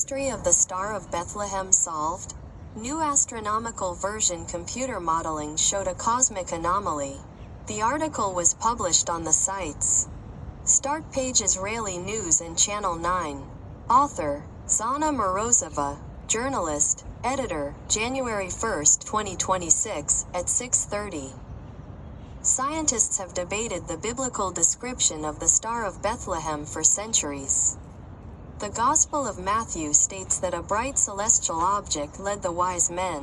mystery of the Star of Bethlehem solved? New astronomical version computer modeling showed a cosmic anomaly. The article was published on the sites Start Page Israeli News and Channel 9. Author, Zhanna Morozova. Journalist, editor, January 1, 2026, at 6:30. Scientists have debated the biblical description of the Star of Bethlehem for centuries. The Gospel of Matthew states that a bright celestial object led the wise men.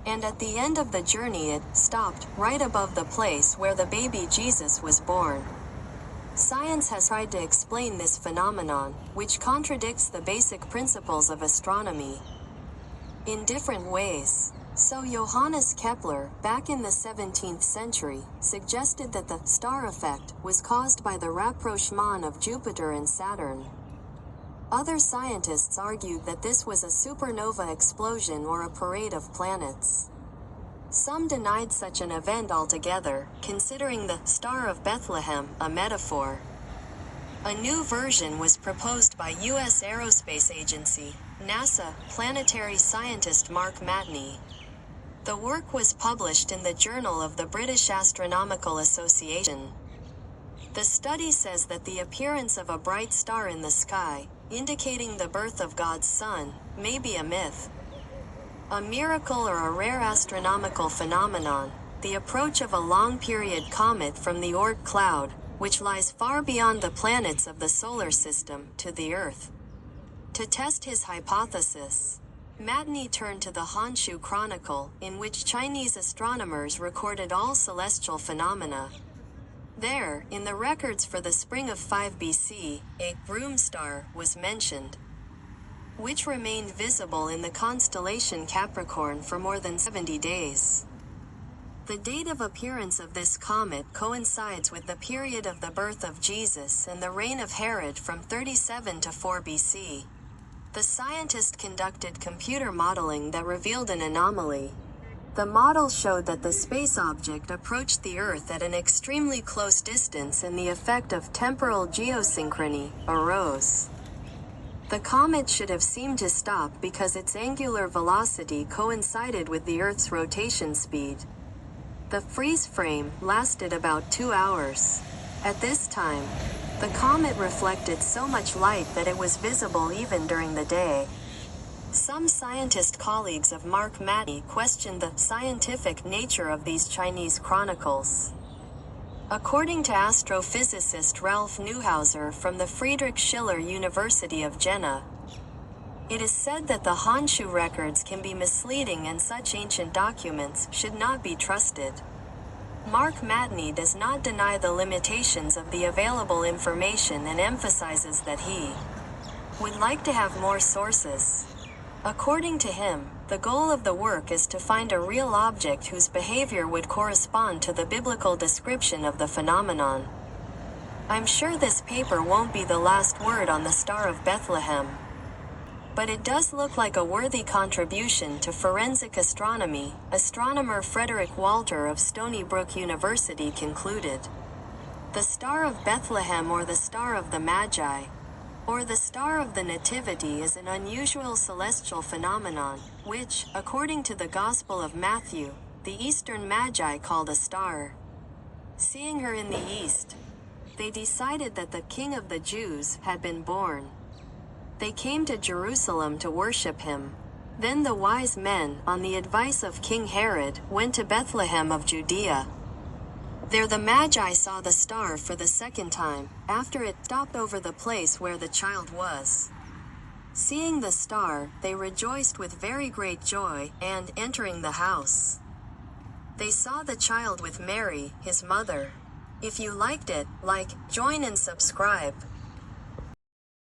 And at the end of the journey it stopped right above the place where the baby Jesus was born. Science has tried to explain this phenomenon, which contradicts the basic principles of astronomy, in different ways. So Johannes Kepler, back in the 17th century, suggested that the star effect was caused by the rapprochement of Jupiter and Saturn. Other scientists argued that this was a supernova explosion or a parade of planets. Some denied such an event altogether, considering the Star of Bethlehem a metaphor. A new version was proposed by U.S. Aerospace Agency, NASA, planetary scientist Mark Matney. The work was published in the Journal of the British Astronomical Association. The study says that the appearance of a bright star in the sky, indicating the birth of God's Son, may be a myth, a miracle, or a rare astronomical phenomenon, the approach of a long-period comet from the Oort cloud, which lies far beyond the planets of the solar system, to the Earth. To test his hypothesis, Matney turned to the Honshu Chronicle, in which Chinese astronomers recorded all celestial phenomena. There, in the records for the spring of 5 BC, a broom star was mentioned, which remained visible in the constellation Capricorn for more than 70 days. The date of appearance of this comet coincides with the period of the birth of Jesus and the reign of Herod from 37 to 4 BC. The scientist conducted computer modeling that revealed an anomaly. The model showed that the space object approached the Earth at an extremely close distance and the effect of temporal geosynchrony arose. The comet should have seemed to stop because its angular velocity coincided with the Earth's rotation speed. The freeze frame lasted about 2 hours. At this time, the comet reflected so much light that it was visible even during the day. Some scientist colleagues of Mark Matney questioned the scientific nature of these Chinese chronicles. According to astrophysicist Ralph Neuhauser from the Friedrich Schiller University of Jena, it is said that the Honshu records can be misleading and such ancient documents should not be trusted. Mark Matney does not deny the limitations of the available information and emphasizes that he would like to have more sources. According to him, the goal of the work is to find a real object whose behavior would correspond to the biblical description of the phenomenon. I'm sure this paper won't be the last word on the Star of Bethlehem, but it does look like a worthy contribution to forensic astronomy, astronomer Frederick Walter of Stony Brook University concluded. The Star of Bethlehem, or the Star of the Magi, or the Star of the Nativity, is an unusual celestial phenomenon, which, according to the Gospel of Matthew, the Eastern Magi called a star. Seeing her in the east, they decided that the King of the Jews had been born. They came to Jerusalem to worship him. Then the wise men, on the advice of King Herod, went to Bethlehem of Judea. There the Magi saw the star for the second time, after it stopped over the place where the child was. Seeing the star, they rejoiced with very great joy, and, entering the house, they saw the child with Mary, his mother. If you liked it, like, join and subscribe.